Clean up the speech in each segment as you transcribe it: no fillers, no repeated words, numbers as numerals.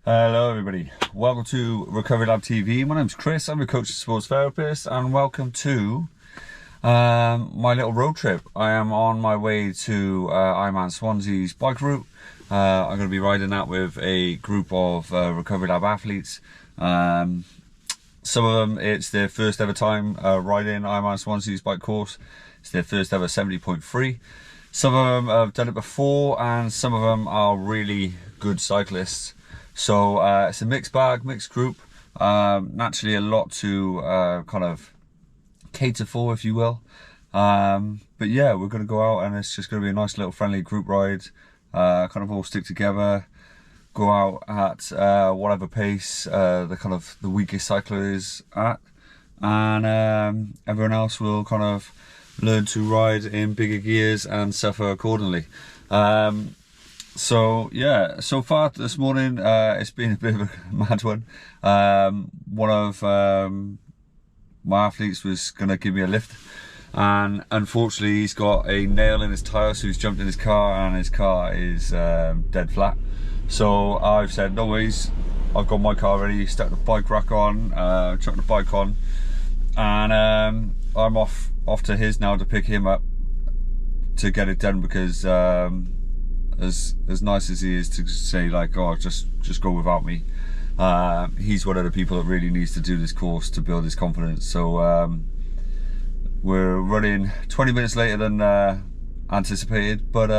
Hello everybody, welcome to Recovery Lab TV. My name's Chris, I'm a coach and sports therapist, and welcome to my little road trip. I am on my way to IRONMAN Swansea's bike route. I'm going to be riding that with a group of Recovery Lab athletes. Some of them, it's their first ever time riding IRONMAN Swansea's bike course. It's their first ever 70.3. Some of them have done it before, and some of them are really good cyclists. So it's a mixed bag, mixed group. Naturally a lot to kind of cater for, if you will. But yeah, we're going to go out and it's just going to be a nice little friendly group ride. Kind of all stick together, go out at whatever pace the weakest cycler is at. And everyone else will kind of learn to ride in bigger gears and suffer accordingly. So yeah, so far this morning it's been a bit of a mad one. One of my athletes was going to give me a lift, and unfortunately he's got a nail in his tyre, so he's jumped in his car and his car is dead flat. So I've said no worries, I've got my car ready, stuck the bike rack on, chucked the bike on, and I'm off to his now to pick him up to get it done, because as nice as he is to say like, oh, just go without me, he's one of the people that really needs to do this course to build his confidence. So we're running 20 minutes later than anticipated, but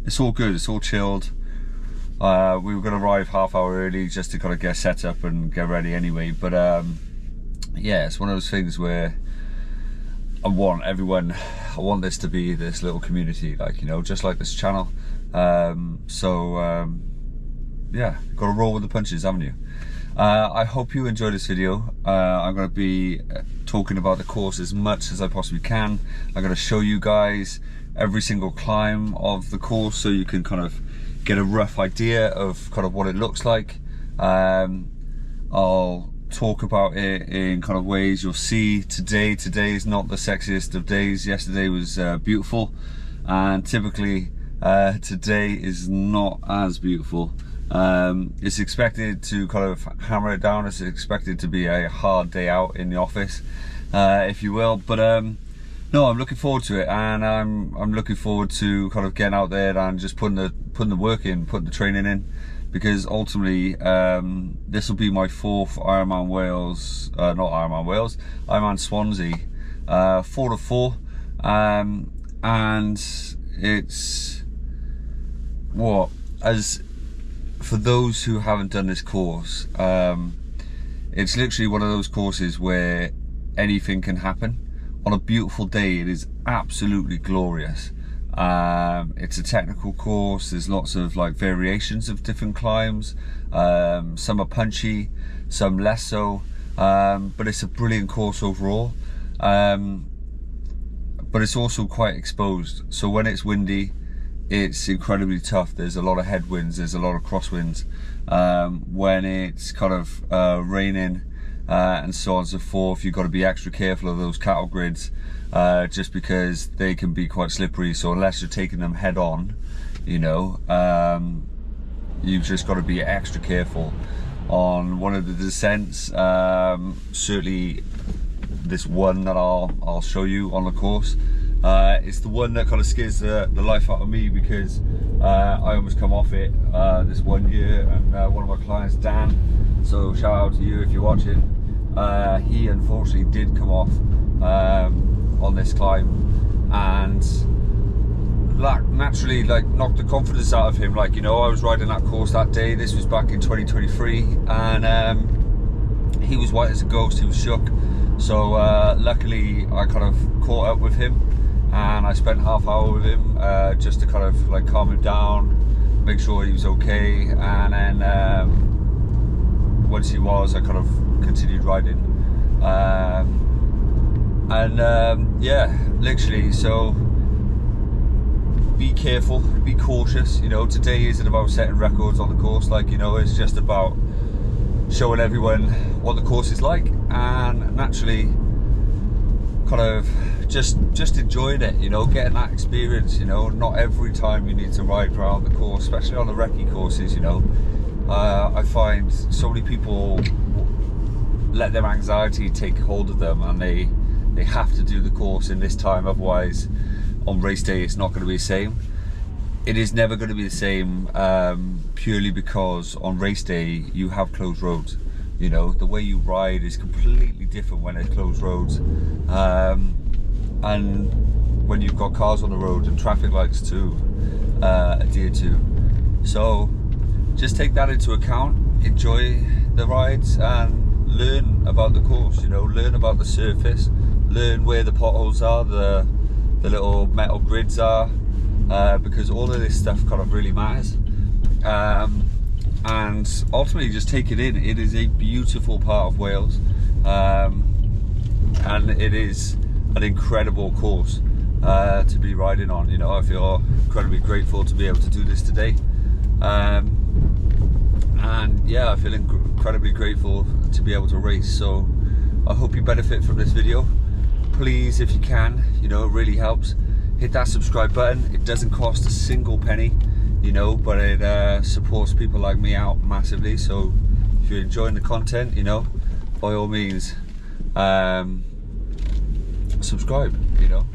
it's all good, it's all chilled. We were going to arrive half hour early just to kind of get set up and get ready anyway, but yeah, it's one of those things where I want this to be this little community, like, you know, just like this channel. Yeah, got to roll with the punches, haven't you? I hope you enjoy this video. I'm going to be talking about the course as much as I possibly can. I'm going to show you guys every single climb of the course so you can kind of get a rough idea of kind of what it looks like. I'll talk about it in kind of ways you'll see. Today is not the sexiest of days. Yesterday was beautiful, and typically today is not as beautiful. It's expected to kind of hammer it down. It's expected to be a hard day out in the office, if you will, but no, I'm looking forward to it, and I'm looking forward to kind of getting out there and just putting the work in, putting the training in, because ultimately this will be my fourth IRONMAN Wales, not IRONMAN Wales, IRONMAN Swansea, 4 to 4, and it's what, as for those who haven't done this course, it's literally one of those courses where anything can happen. On a beautiful day it is absolutely glorious. It's a technical course, there's lots of like variations of different climbs. Some are punchy, some less so, but it's a brilliant course overall. But it's also quite exposed, so when it's windy it's incredibly tough. There's a lot of headwinds, there's a lot of crosswinds. When it's kind of raining and so on and so forth, you've got to be extra careful of those cattle grids, just because they can be quite slippery. So unless you're taking them head on, you know, you've just got to be extra careful. On one of the descents, certainly this one that I'll show you on the course, it's the one that kind of scares the life out of me, because I almost come off it this one year, and one of my clients, Dan, so shout out to you if you're watching, he unfortunately did come off on this climb, and naturally like knocked the confidence out of him. Like, you know, I was riding that course that day, this was back in 2023, and he was white as a ghost, he was shook. So luckily I kind of caught up with him, and I spent half hour with him just to kind of like calm him down, make sure he was okay, and then once he was, I kind of continued riding, yeah, literally. So be careful, be cautious, you know. Today isn't about setting records on the course, like, you know, it's just about showing everyone what the course is like, and naturally kind of just enjoying it, you know, getting that experience. You know, not every time you need to ride around the course, especially on the Recce courses, you know, I find so many people let their anxiety take hold of them, and they have to do the course in this time, otherwise on race day it's not going to be the same. It is never going to be the same, purely because on race day you have closed roads. You know, the way you ride is completely different when it's closed roads, and when you've got cars on the road and traffic lights to adhere to. So just take that into account, enjoy the rides and learn about the course, you know, learn about the surface, learn where the potholes are, the little metal grids are, because all of this stuff kind of really matters. And ultimately just take it in. It is a beautiful part of Wales, and it is an incredible course to be riding on. You know, I feel incredibly grateful to be able to do this today, and yeah, I feel incredibly grateful to be able to race. So I hope you benefit from this video. Please, if you can, you know, it really helps, hit that subscribe button. It doesn't cost a single penny, you know, but it supports people like me out massively. So if you're enjoying the content, you know, by all means, subscribe, you know.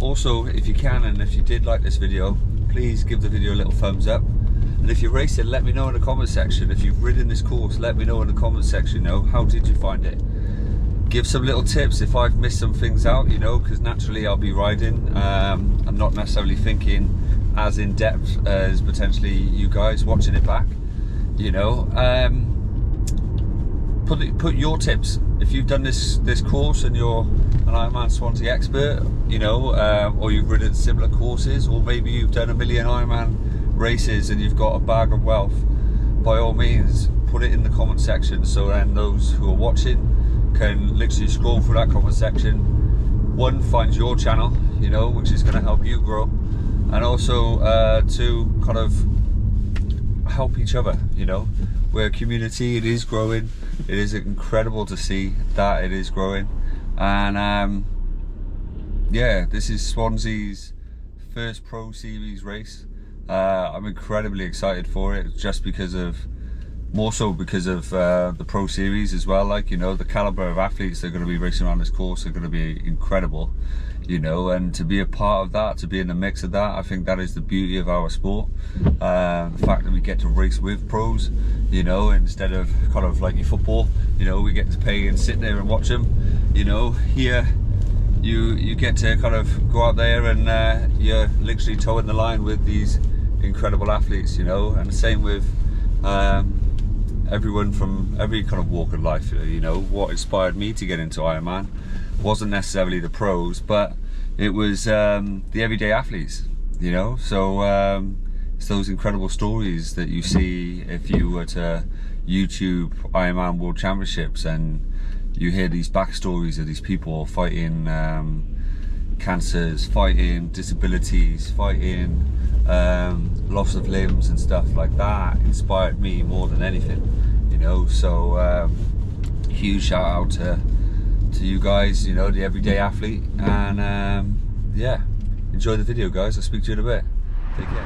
Also, if you can, and if you did like this video, please give the video a little thumbs up. And if you're racing, let me know in the comment section. If you've ridden this course, let me know in the comment section, you know, how did you find it? Give some little tips if I've missed some things out, you know, because naturally I'll be riding. I'm not necessarily thinking as in depth as potentially you guys watching it back, you know. Put your tips. If you've done this course and you're an Ironman Swansea expert, you know, or you've ridden similar courses, or maybe you've done a million Ironman races and you've got a bag of wealth, by all means put it in the comment section, so then those who are watching can literally scroll through that comment section, one, find your channel, you know, which is going to help you grow, and also to kind of help each other, you know. We're a community, it is growing, it is incredible to see that it is growing. And yeah, this is Swansea's first Pro Series race. I'm incredibly excited for it, just because of, more so because of the Pro Series as well. Like, you know, the caliber of athletes that are going to be racing around this course are going to be incredible, you know, and to be a part of that, to be in the mix of that, I think that is the beauty of our sport. The fact that we get to race with pros, you know, instead of kind of like your football, you know, we get to pay and sit there and watch them, you know. Here you get to kind of go out there and you're literally towing the line with these incredible athletes, you know. And the same with everyone from every kind of walk of life, you know. What inspired me to get into Ironman wasn't necessarily the pros, but it was the everyday athletes, you know. So it's those incredible stories that you see if you were to YouTube Ironman World Championships, and you hear these backstories of these people fighting cancers, fighting disabilities, fighting loss of limbs and stuff like that. Inspired me more than anything, you know. So huge shout out to you guys, you know, the everyday athlete. And yeah, enjoy the video, guys. I'll speak to you in a bit. Take care.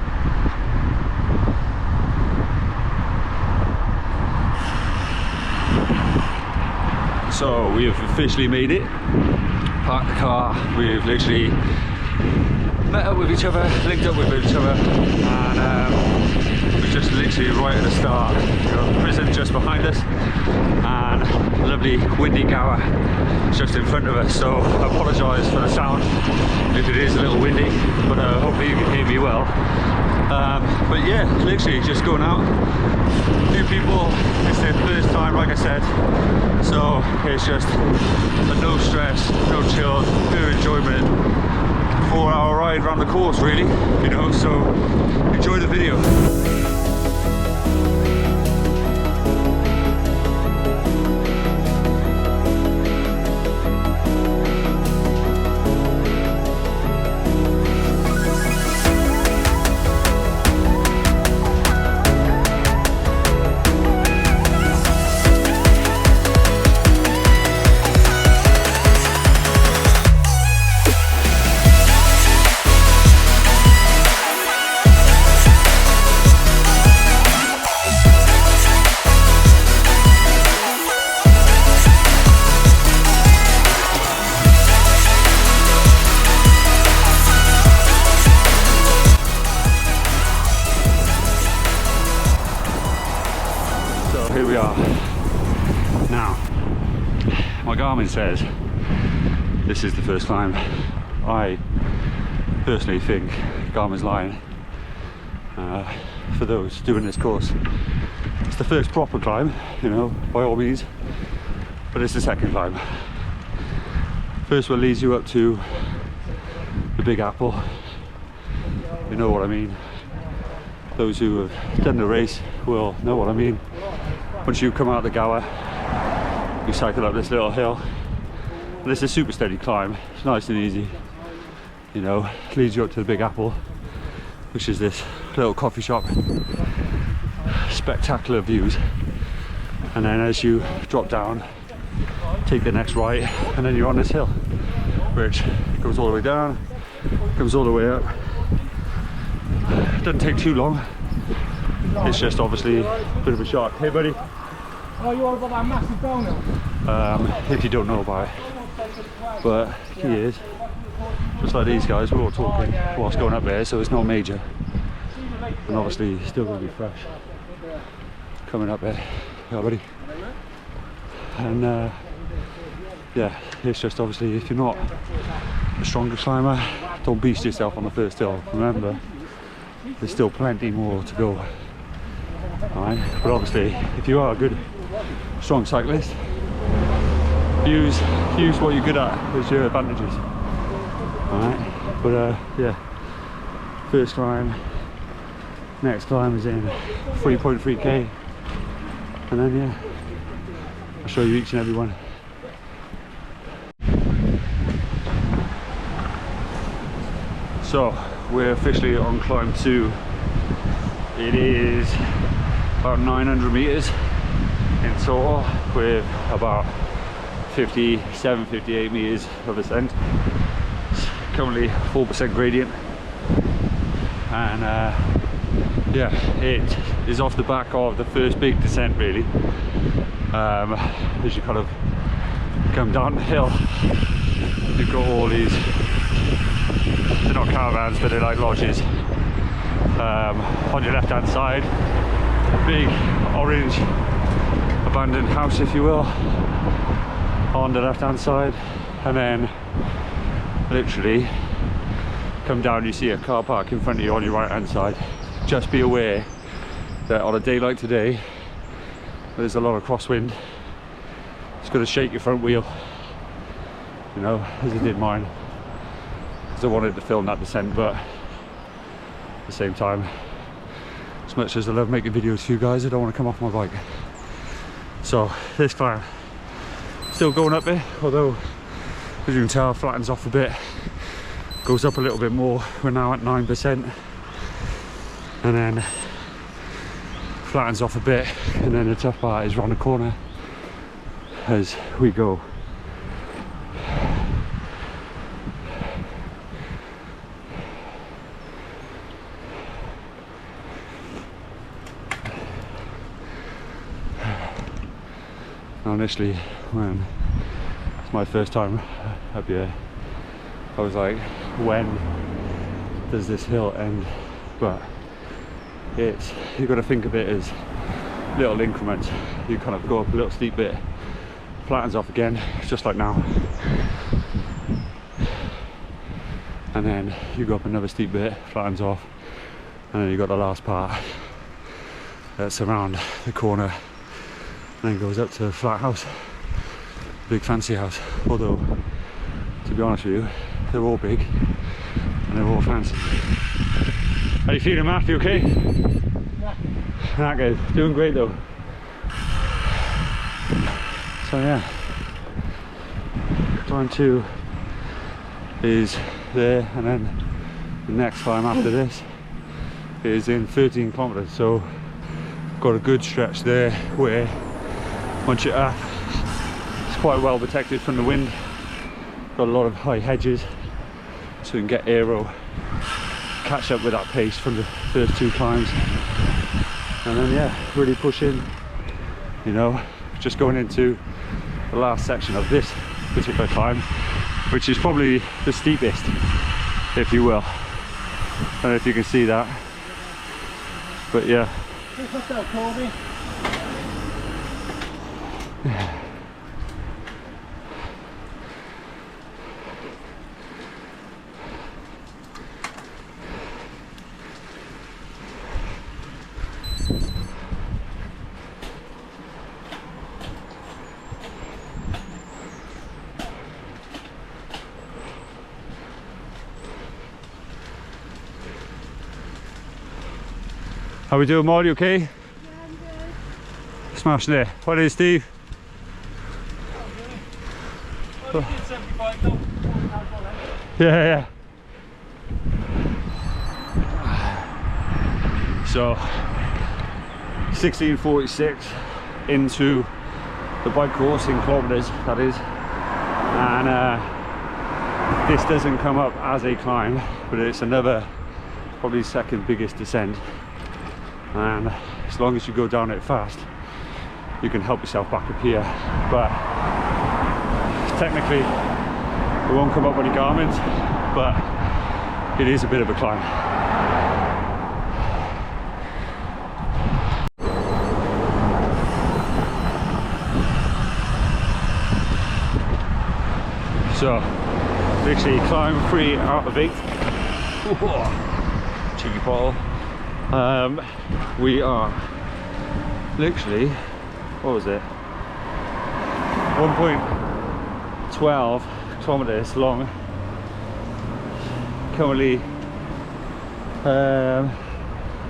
So we have officially made it. Parked the car. We've literally met up with each other, linked up with each other, and we're just literally right at the start. We've got the prison just behind us, and a lovely windy gower just in front of us. So I apologise for the sound if it is a little windy, but hopefully you can hear me well. But yeah, literally just going out. New people, it's their first time, like I said, so it's just a no stress, no chill, pure enjoyment, 4-hour ride around the course, really, you know. So enjoy the video. Garmin says this is the first climb. I personally think Garmin's lying. For those doing this course, it's the first proper climb, you know, by all means, but it's the second climb. First one leads you up to the Big Apple, you know what I mean. Those who have done the race will know what I mean. Once you come out of the Gower, you cycle up this little hill, and it's a super steady climb. It's nice and easy, you know, leads you up to the Big Apple, which is this little coffee shop. Spectacular views. And then as you drop down, take the next right, and then you're on this hill, which goes all the way down, comes all the way up. Doesn't take too long. It's just obviously a bit of a shock. Hey buddy. Oh, you all about that massive donut? If you don't know about it. But he is. Just like these guys, we're all talking whilst going up there, so it's not major. And obviously still going to be fresh. Coming up there. Yeah buddy. And yeah, it's just obviously if you're not a stronger climber, don't beast yourself on the first hill. Remember, there's still plenty more to go. Alright, but obviously if you are a good strong cyclist, use what you're good at as your advantages. Alright, but yeah, first climb, next climb is in 3.3k, and then yeah, I'll show you each and every one. So we're officially on climb 2. It is about 900 meters in total, with about 57-58 meters of ascent. It's currently 4% gradient, and yeah, it is off the back of the first big descent really. As you kind of come down the hill, you've got all these, they're not caravans but they're like lodges. On your left hand side, a big orange abandoned house, if you will, on the left hand side, and then literally come down, you see a car park in front of you on your right hand side. Just be aware that on a day like today, there's a lot of crosswind. It's going to shake your front wheel, you know, as it did mine, because I wanted to film that descent, but at the same time, as much as I love making videos for you guys, I don't want to come off my bike. So this climb, still going up there, although as you can tell, flattens off a bit, goes up a little bit more. We're now at 9%, and then flattens off a bit, and then the tough part is round the corner as we go. Now initially, when it's my first time up here, I was like, when does this hill end? But it's, you've got to think of it as little increments. You kind of go up a little steep bit, flattens off again, just like now, and then you go up another steep bit, flattens off, and then you've got the last part that's around the corner, and then goes up to a flat house, big fancy house. Although, to be honest with you, they're all big and they're all fancy. How you feeling, Matt? You okay? Not good. Doing great though. So yeah, climb 2 is there, and then the next climb after this is in 13 kilometers. So got a good stretch there where once you're up, it's quite well protected from the wind. Got a lot of high hedges, so you can get aero, catch up with that pace from the first 2 climbs, and then yeah, really push in, you know, just going into the last section of this particular climb, which is probably the steepest, if you will. I don't know if you can see that, but yeah. How we doing, Maud? You okay? Yeah, I'm good. Smashing it. What is Steve? Well, you did 75, don't Yeah. So 16:46 into the bike course in kilometers, that is, and this doesn't come up as a climb, but it's another, probably second biggest descent, and as long as you go down it fast you can help yourself back up here. But technically it won't come up any Garmin's, but it is a bit of a climb. So, literally climb 3 out of 8. Cheeky bottle. We are literally, what was it? 1.12 kilometers long. Currently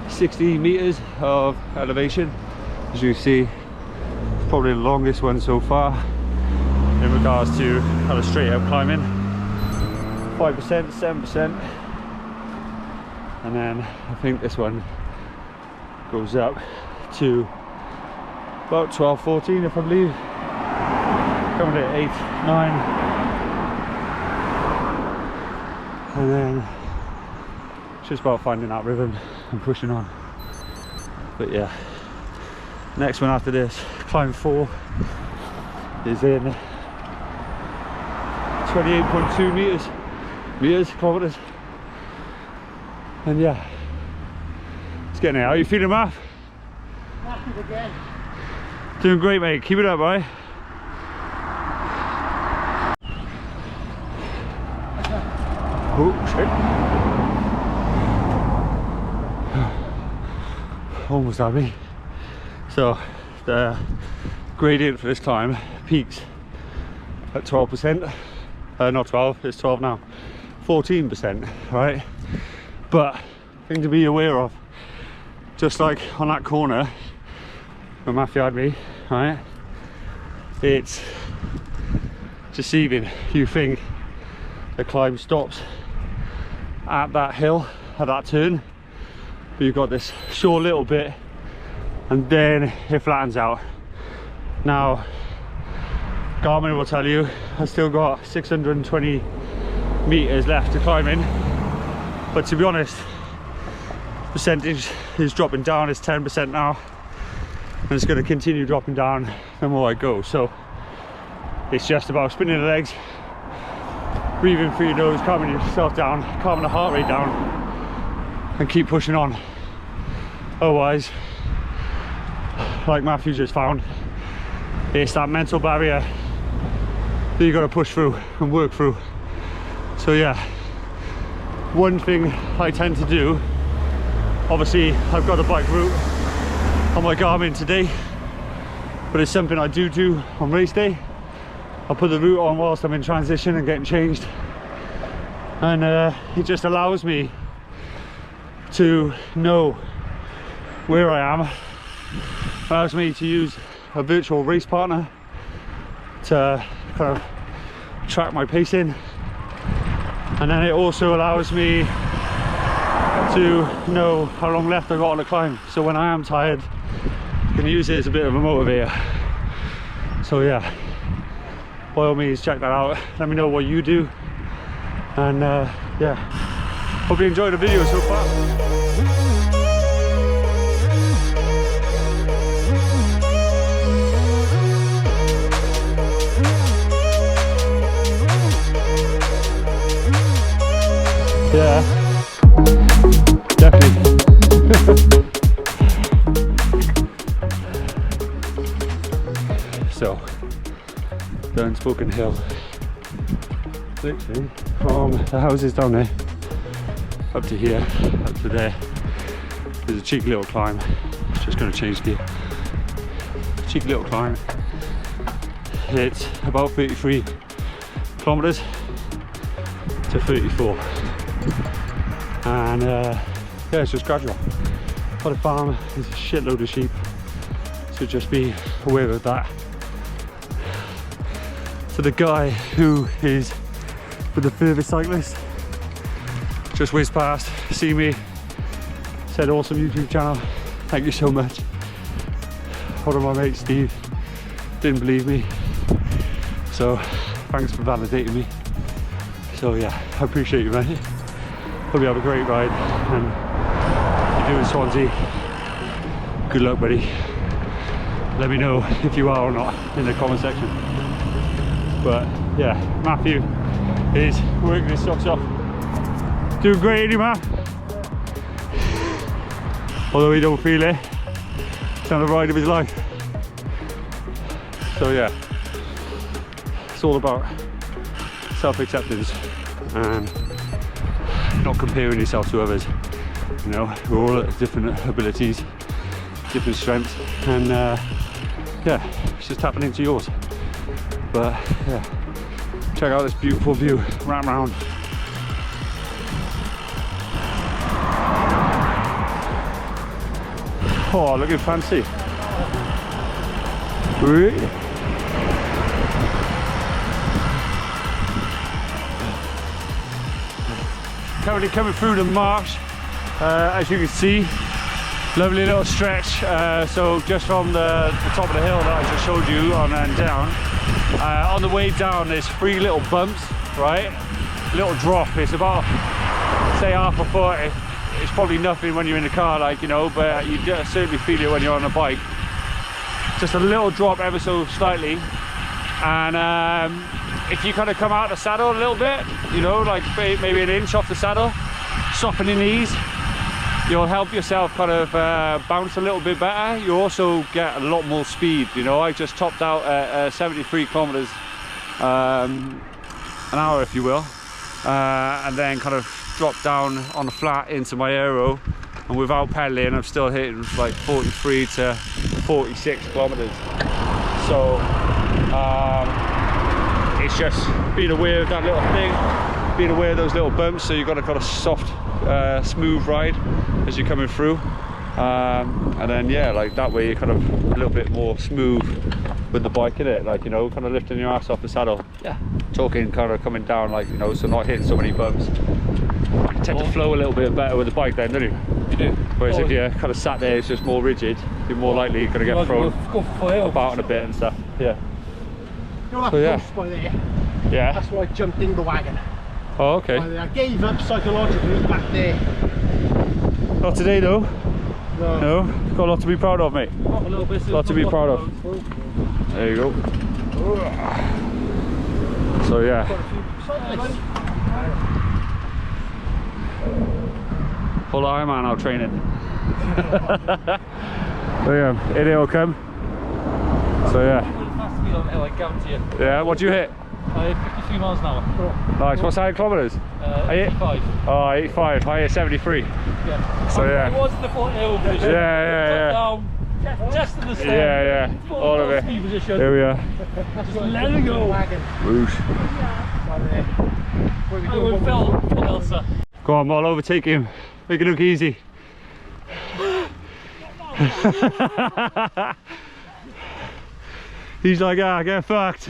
60 meters of elevation. As you see, probably the longest one so far in regards to kind of straight up climbing. 5%, 7%, and then I think this one goes up to about 12, 14 if I believe. Coming at 8, 9, and then just about finding that rhythm and pushing on. But yeah, next one after this, climb 4, is in 28.2 kilometers, and yeah, it's getting it. How are you feeling, Matt? Knackered again. Doing great, mate. Keep it up, right? Oh shit! Almost had me. So the gradient for this climb peaks at 12%. Not 12, it's 12 now. 14%, right? But thing to be aware of, just like on that corner where Matthew had me, right? It's deceiving. You think the climb stops at that hill, at that turn, but you've got this short little bit and then it flattens out. Now Garmin will tell you I've still got 620 meters left to climb in, but to be honest, percentage is dropping down. It's 10% now, and it's going to continue dropping down the more I go. So it's just about spinning the legs, breathing through your nose, calming yourself down, calming the heart rate down, and keep pushing on. Otherwise, like Matthew just found, it's that mental barrier that you got to push through and work through. So yeah, one thing I tend to do, obviously I've got a bike route on my Garmin today, but it's something I do on race day. I'll put the route on whilst I'm in transition and getting changed, and it just allows me to know where I am, allows me to use a virtual race partner to kind of track my pacing, and then it also allows me to know how long left I got on the climb, so when I am tired I can use it as a bit of a motivator. So yeah, by all means check that out, let me know what you do, and yeah, hope you enjoyed the video so far. Yeah, definitely. So, down Spoken Hill, literally from the houses down there up to here, up to there. There's a cheeky little climb. Just going to change gear. Cheeky little climb. It's about 33 kilometers to 34. And yeah, it's just gradual. on a farm, there's a shitload of sheep, so just be aware of that. So the guy who is with the furthest cyclist just whizzed past, see me, said awesome YouTube channel, thank you so much. One of my mates, Steve, didn't believe me, so thanks for validating me. So yeah, I appreciate you, mate. Hope you have a great ride, and if you're doing Swansea, good luck, buddy. Let me know if you are or not in the comment section. But yeah, Matthew is working his socks off. Doing great, ain't he, Matt? Although he don't feel it, it's on the ride of his life. So yeah, it's all about self-acceptance and not comparing yourself to others. You know, we're all at different abilities, different strengths, and yeah, it's just tapping into yours. But yeah, check out this beautiful view right round. Oh, looking fancy. Currently coming through the marsh, as you can see, lovely little stretch. So just from the top of the hill that I just showed you on and down, on the way down there's 3 little bumps, right? Little drop. It's about, say, half a foot. It's probably nothing when you're in the car, like, you know, but you certainly feel it when you're on a bike. Just a little drop ever so slightly, and if you kind of come out of the saddle a little bit, you know, like maybe an inch off the saddle, soften your knees, you'll help yourself kind of bounce a little bit better. You also get a lot more speed. You know, I just topped out at 73 kilometers an hour, if you will, and then kind of dropped down on the flat into my aero, and without pedaling I'm still hitting like 43 to 46 kilometers. So it's just being aware of that little thing, being aware of those little bumps, so you've got a kind of soft smooth ride as you're coming through, and then yeah, like that way you're kind of a little bit more smooth with the bike in it, like, you know, kind of lifting your ass off the saddle. Yeah, talking kind of coming down, like, you know, so not hitting so many bumps. You tend to flow a little bit better with the bike then, don't you? You do. Whereas if you're kind of sat there, it's just more rigid, you're more likely going to get thrown about in a bit and stuff. Yeah. You know that post by there? Yeah. That's where I jumped in the wagon. Oh, okay. I gave up psychologically back there. Not today though. No. No? Got a lot to be proud of, mate. Got a little bit. A lot to be proud of. There you go. So yeah. Full Ironman out training. So yeah, in it will come. So yeah. Yeah, what do you hit? 53 miles an hour. Nice, what's 8 kilometers? 85. Oh, 85, I hit 73. Yeah. So yeah. It was in the full hill position. Yeah. Down, just in the stand. Yeah. All of it. There we are. Just let it go. Whoosh. I will film Elsa. Go on, I'll overtake him. Make it look easy. He's like, ah, get fucked.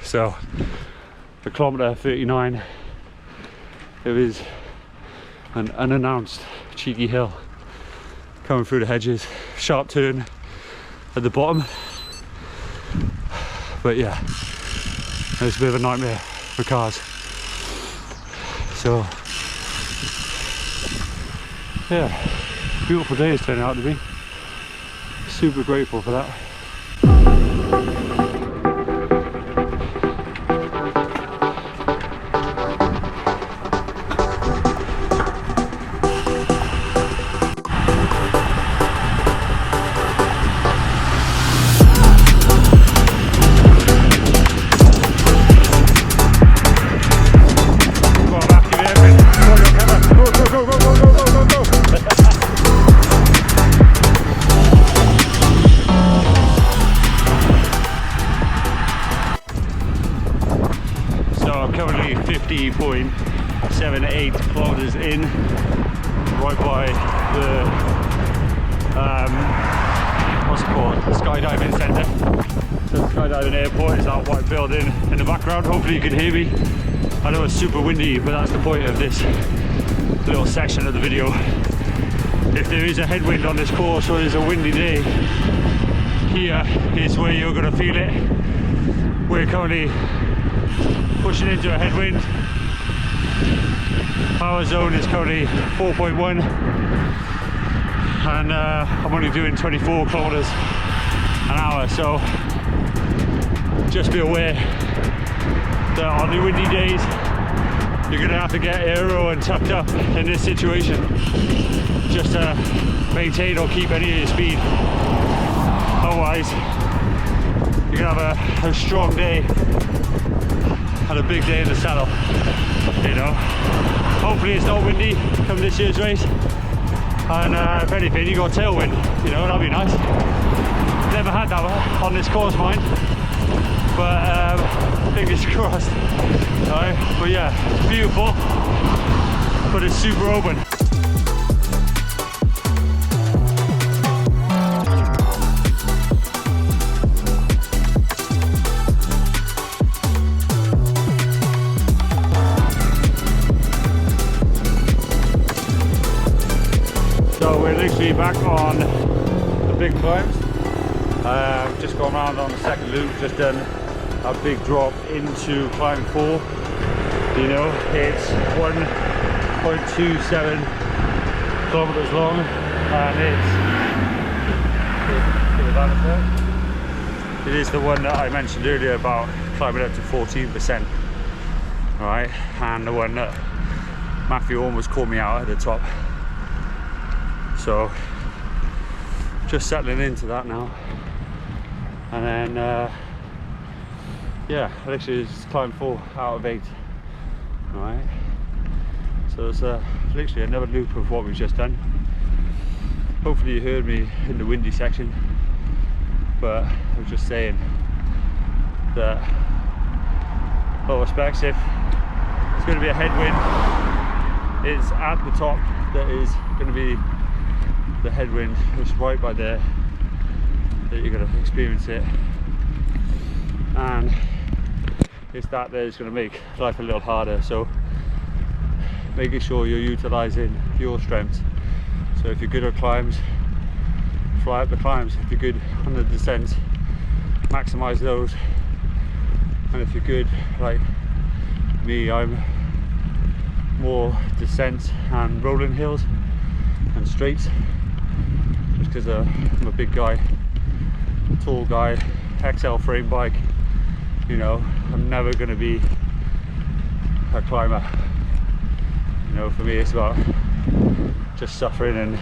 So, for kilometre 39, it was an unannounced cheeky hill coming through the hedges, sharp turn at the bottom. But yeah, it's a bit of a nightmare for cars. So yeah, beautiful day it's turning out to be. Super grateful for that. Currently 50.3 7-8 kilometers in, right by the what's it called, the skydiving center. So the skydiving airport is that white building in the background. Hopefully you can hear me. I know it's super windy, but that's the point of this little section of the video. If there is a headwind on this course or there's a windy day, here is where you're going to feel it. We're currently pushing into a headwind. Power zone is currently 4.1, and I'm only doing 24 kilometers an hour, so just be aware that on the windy days you're going to have to get aero and tucked up in this situation just to maintain or keep any of your speed. Otherwise you're going to have a strong day and a big day in the saddle, you know. Hopefully it's not windy come this year's race, and if anything you got tailwind, you know, that'd be nice. Never had that on this course, mind, but fingers crossed. Alright, but yeah, it's beautiful, but it's super open. So we're literally back on the big climbs. Just gone around on the second loop, just done a big drop into climb 4. You know, it's 1.27 kilometers long, and it is the one that I mentioned earlier about climbing up to 14%, right? And the one that Matthew almost called me out at the top. So just settling into that now, and then yeah, literally it's climb 4 out of 8. Alright, so it's literally another loop of what we've just done. Hopefully you heard me in the windy section, but I was just saying that all respects, if it's going to be a headwind, it's at the top that is going to be the headwind. It's right by there that you're going to experience it, and it's that is going to make life a little harder. So making sure you're utilizing your strengths. So if you're good at climbs, fly up the climbs. If you're good on the descents, maximize those. And if you're good like me, I'm more descents and rolling hills and straights, just because I'm a big guy, tall guy, XL frame bike. You know, I'm never going to be a climber. You know, for me it's about just suffering and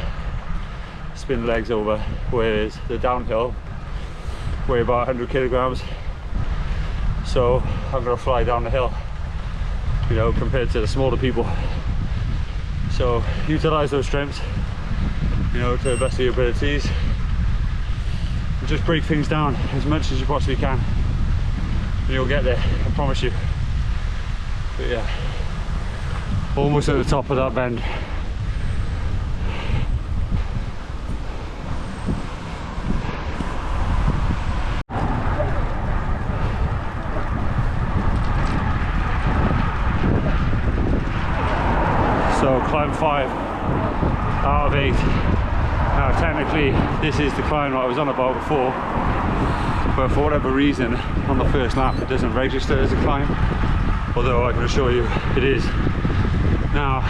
spin legs over, whereas the downhill weigh about 100 kilograms, so I'm going to fly down the hill, you know, compared to the smaller people. So utilize those strengths, you know, to the best of your abilities, and just break things down as much as you possibly can, and you'll get there, I promise you. But yeah, almost at the top of that bend. So climb 5 out of 8. Now technically this is the climb that I was on about before, but for whatever reason on the first lap it doesn't register as a climb, although I can assure you it is. Now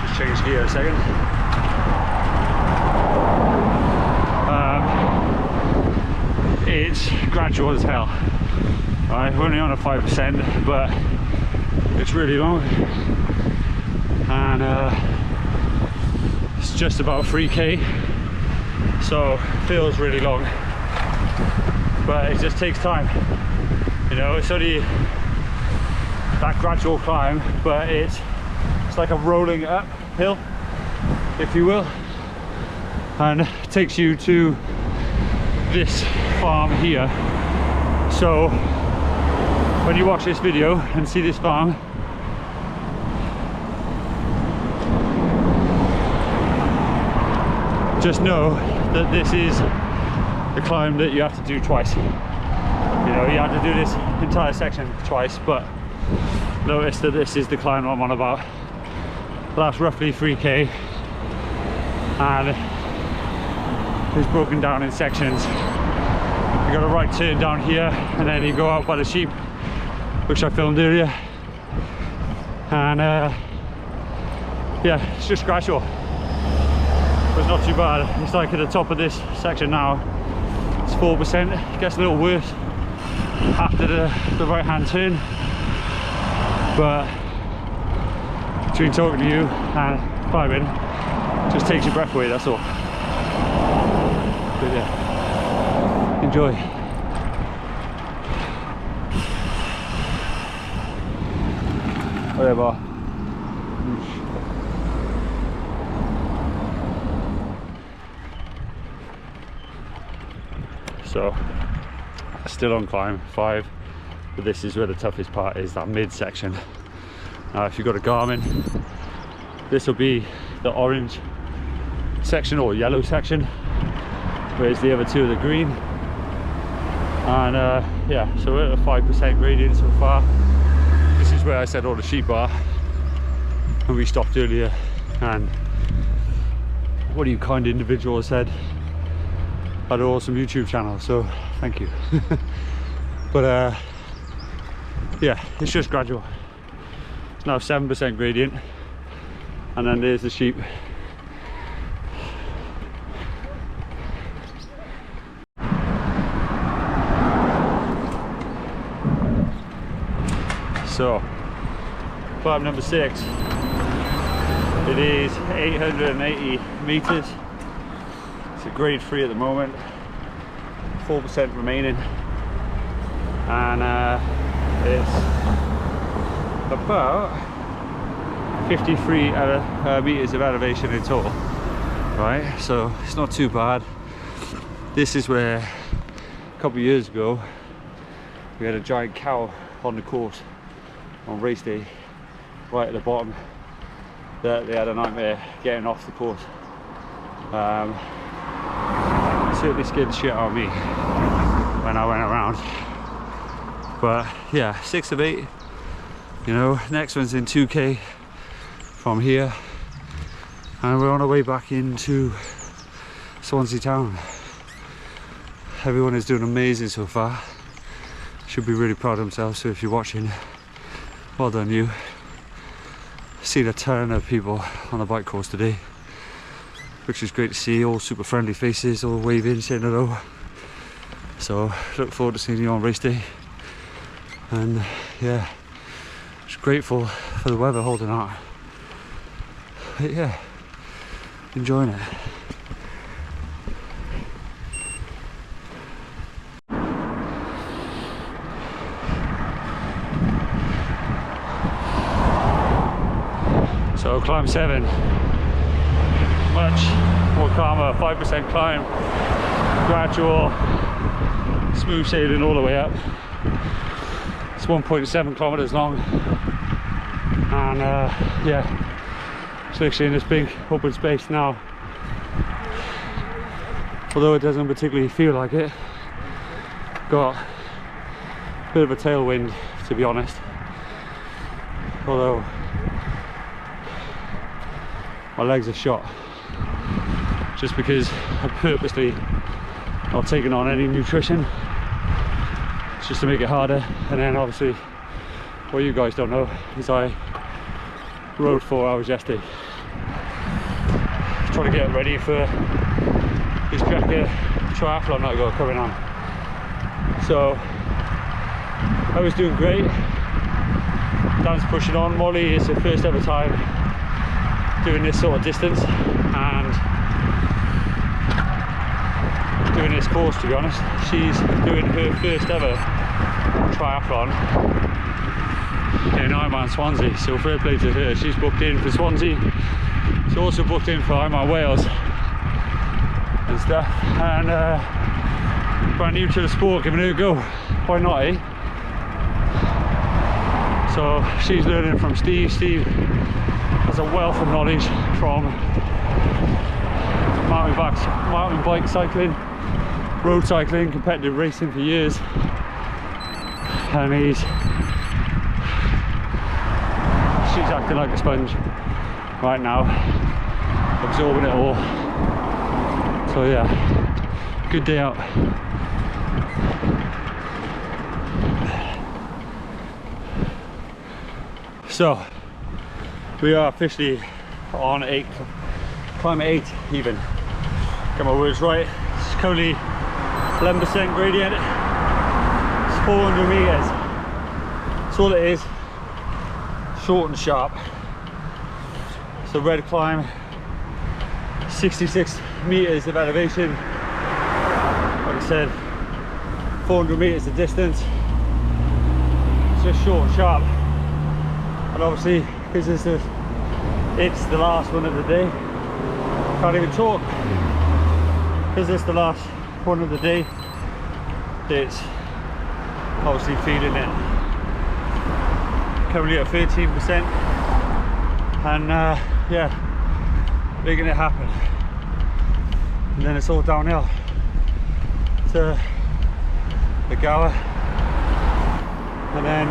just change gear a second. It's gradual as hell. Alright, we're only on a 5%, but it's really long, and it's just about 3k, so it feels really long, but it just takes time. You know, it's only that gradual climb, but it's like a rolling uphill, if you will, and it takes you to this farm here. So when you watch this video and see this farm, just know that this is the climb that you have to do twice. You know, you have to do this entire section twice, but notice that this is the climb I'm on about. That's roughly 3k, and it's broken down in sections. You got a right turn down here, and then you go out by the sheep, which I filmed earlier, and yeah, it's just gradual, but it's not too bad. It's like at the top of this section now, it's 4%. It gets a little worse after the right hand turn, but between talking to you and climbing, just takes your breath away, that's all. But yeah, enjoy. Whatever. So, still on climb 5, but this is where the toughest part is, that mid section. Now if you've got a Garmin, this will be the orange section or yellow section, whereas the other two are the green. And yeah, so we're at a 5% gradient so far. This is where I said all the sheep are, and we stopped earlier, and what you kind individual said, I had an awesome YouTube channel, so thank you. But yeah, it's just gradual. It's now 7% gradient, and then there's the sheep. So, climb number 6. It is 880 meters. It's a grade 3 at the moment. 4% remaining, and it's about 53 meters of elevation in total. Right, so it's not too bad. This is where a couple of years ago we had a giant cow on the course on race day, right at the bottom, that they had a nightmare getting off the course. Certainly scared the shit out of me when I went around. But yeah, 6 of 8. You know, next one's in 2k from here, and we're on our way back into Swansea town. Everyone is doing amazing so far. Should be really proud of themselves, so if you're watching, well done you. Seen a ton of people on the bike course today, which is great to see. All super friendly faces, all waving, saying hello. So look forward to seeing you on race day, and yeah, just grateful for the weather holding out. But yeah, enjoying it. So climb 7, much more calmer, 5% climb, gradual, smooth sailing all the way up. It's 1.7 kilometers long, and yeah, it's literally in this big open space now. Although it doesn't particularly feel like it, got a bit of a tailwind, to be honest. Although my legs are shot, just because I'm purposely not taking on any nutrition, it's just to make it harder. And then obviously what you guys don't know is I rode 4 hours yesterday trying to get ready for this Recce triathlon that I got coming on. So I was doing great. Dan's pushing on. Molly is her first ever time doing this sort of distance and doing this course, to be honest. She's doing her first ever triathlon in IRONMAN Swansea, so fair play to her. She's booked in for Swansea. She's also booked in for IRONMAN Wales and stuff, and brand new to the sport, giving it a go. Why not, eh? So she's learning from Steve. Steve has a wealth of knowledge from mountain bike cycling, road cycling, competitive racing for years, and she's acting like a sponge right now, absorbing it all. So yeah, good day out. So we are officially on climb 8 even. Get my words right. It's currently 11% gradient. It's 400 meters. That's all it is. Short and sharp. So red climb, 66 meters of elevation. Like I said, 400 meters of distance. It's just short and sharp. And obviously, because it's the last one of the day. Can't even talk. Because it's the last one of the day. It's obviously feeling it. Currently at 13%. And yeah, making it happen. And then it's all downhill to the Gower. And then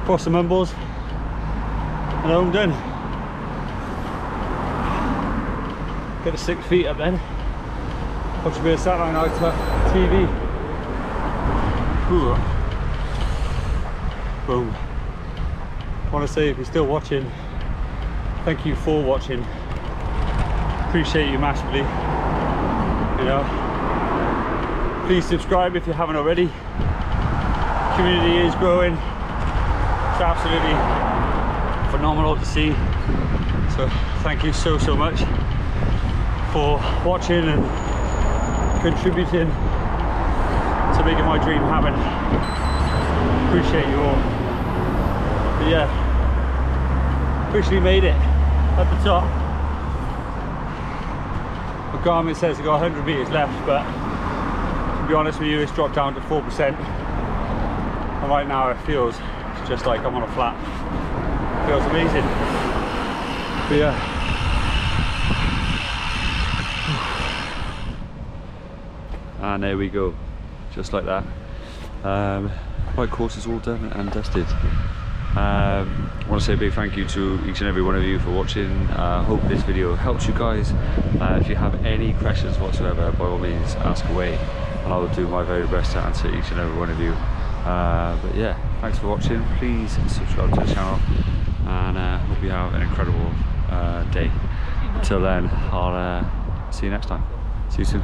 across the Mumbles, and home done. Get the 6 feet up then. Watch a bit of Saturday Night TV. Ooh. Boom. I want to say, if you're still watching, thank you for watching. Appreciate you massively. You know, please subscribe if you haven't already. Community is growing. It's absolutely phenomenal to see. So thank you so much for watching and contributing to making my dream happen. Appreciate you all. But yeah, officially made it at the top. The Garmin says I've got 100 meters left, but to be honest with you, it's dropped down to 4%. And right now it feels just like I'm on a flat. It feels amazing. But yeah. And there we go, just like that. Bike course is all done and dusted. I want to say a big thank you to each and every one of you for watching. Hope this video helps you guys. If you have any questions whatsoever, by all means ask away, and I will do my very best to answer each and every one of you. But yeah, thanks for watching. Please subscribe to the channel, and hope you have an incredible day. Until then, I'll see you next time. See you soon.